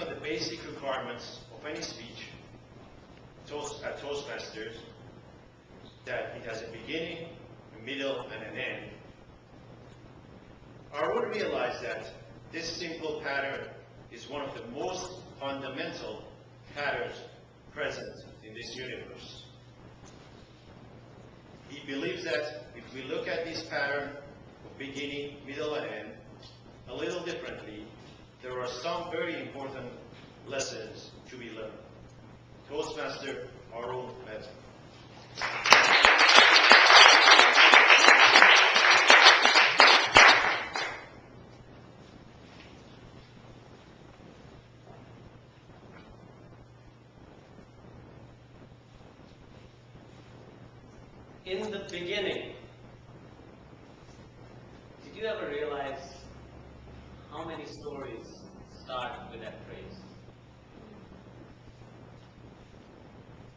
of the basic requirements of any speech at Toastmasters, that it has a beginning, a middle, and an end, Arun realized that this simple pattern is one of the most fundamental patterns present in this universe. He believes that if we look at this pattern of beginning, middle, and end a little differently, there are some very important lessons to be learned. Toastmaster Arun Mehta. In the beginning, did you ever realize how many stories start with that phrase?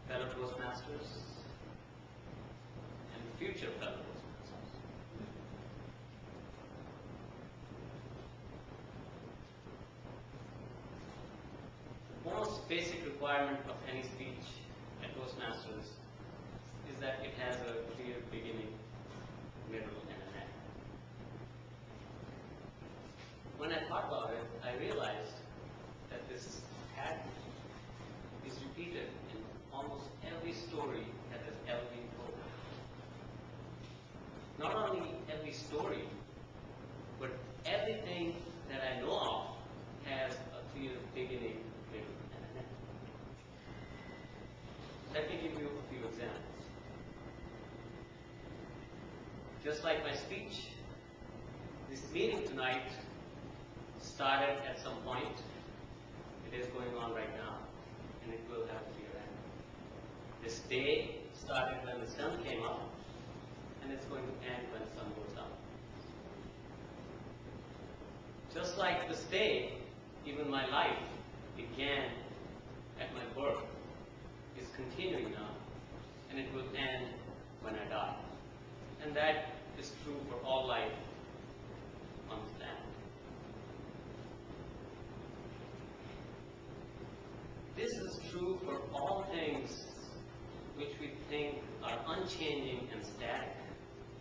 Fellow Toastmasters and future fellow Toastmasters. The most basic requirement of any speech at Toastmasters is that it has a clear beginning, middle, and an end. When I thought about it, I realized that this pattern is repeated in almost every story that has ever been told. Not only every story, but everything that I know of has a clear beginning, middle, and an end. Let me give you a few examples. Just like my speech, this meeting tonight started at some point. It is going on right now, and it will have a clear end. This day started when the sun came up, and it's going to end when the sun goes down. Just like this day, even my life began at my birth, is continuing now, and it will end when I die. And that is true for all life on this planet. This is true for all things which we think are unchanging and static.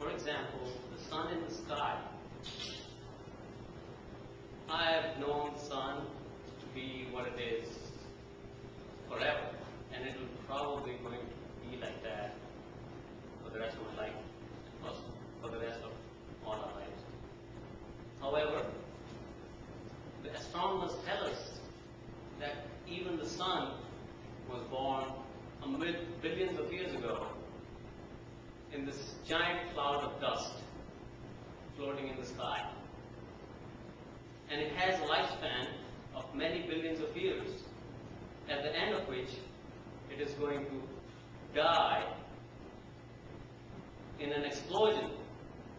For example, the sun in the sky. I have known the sun to be what it is forever, and it will probably going to be like that for the rest of my life, for the rest of all our lives. However, the astronomers tell us that even the sun was born billions of years ago in this giant cloud of dust floating in the sky. And it has a lifespan of many billions of years, at the end of which it is going to die in an explosion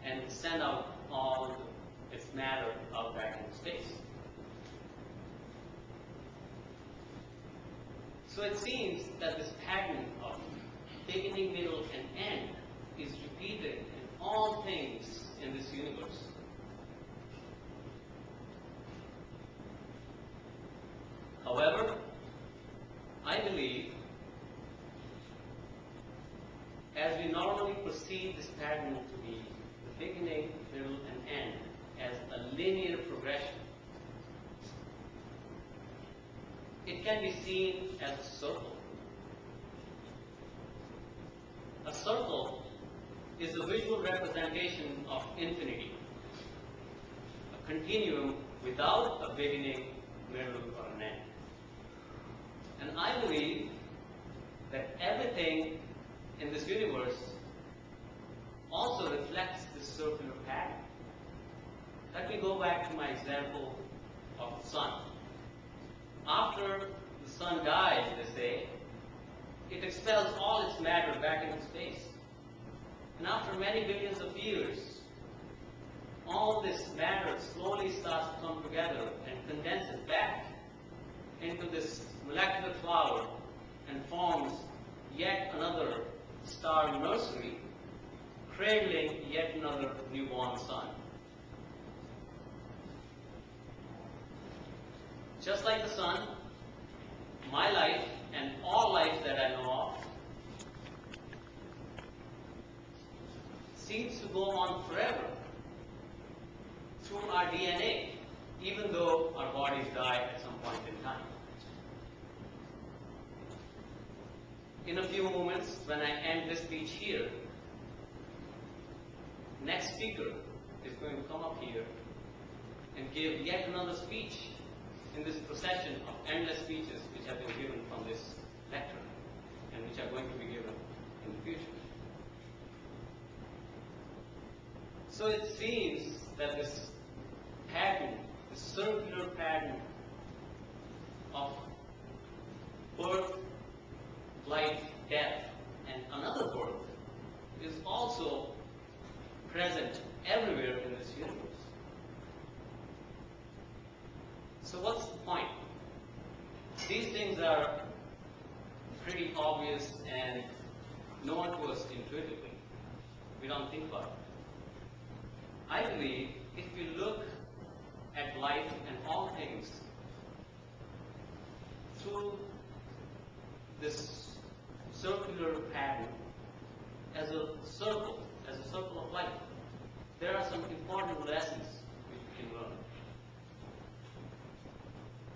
and send out all its matter out back into space. So it seems that this pattern of beginning, middle, and end is repeated in all things in this universe. However, I believe, as we normally perceive this pattern to be the beginning, middle, and end as a linear progression, it can be seen as a circle. A circle is a visual representation of infinity, a continuum without a beginning, middle, or an end. And I believe that everything in this universe also reflects this circular pattern. Let me go back to my example of the sun. After the sun dies, they say, it expels all its matter back into space. And after many billions of years, all this matter slowly starts to come together and condenses back into this molecular cloud and forms yet another star nursery, cradling yet another newborn sun. Just like the sun, my life and all life that I know of seems to go on forever through our DNA, even though our bodies die at some point in time. In a few moments, when I end this speech here, next speaker is going to come up here and give yet another speech in this procession of endless speeches which have been given from this lecture and which are going to be given in the future. So it seems that this pattern, this circular pattern of birth, life, death, and another birth is also present everywhere in this universe. So what's the point? These things are pretty obvious and known to us intuitively. We don't think about it. I believe if we look at life and all things through this circular pattern as a circle of life, there are some important lessons which we can learn.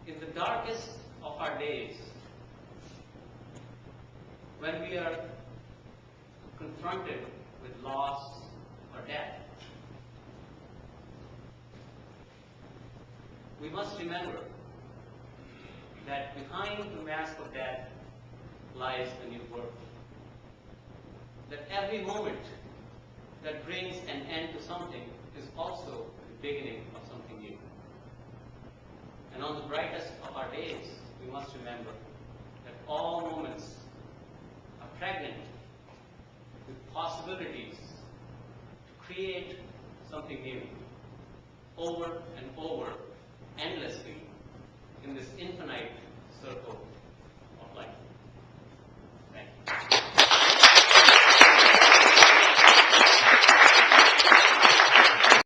In the darkest of our days, when we are confronted with loss or death, we must remember that behind the mask of death lies a new birth. That every moment that brings an end to something is also the beginning of something new. And on the brightest of our days, we must remember that all moments are pregnant with possibilities to create something new over and over, endlessly, in this infinite circle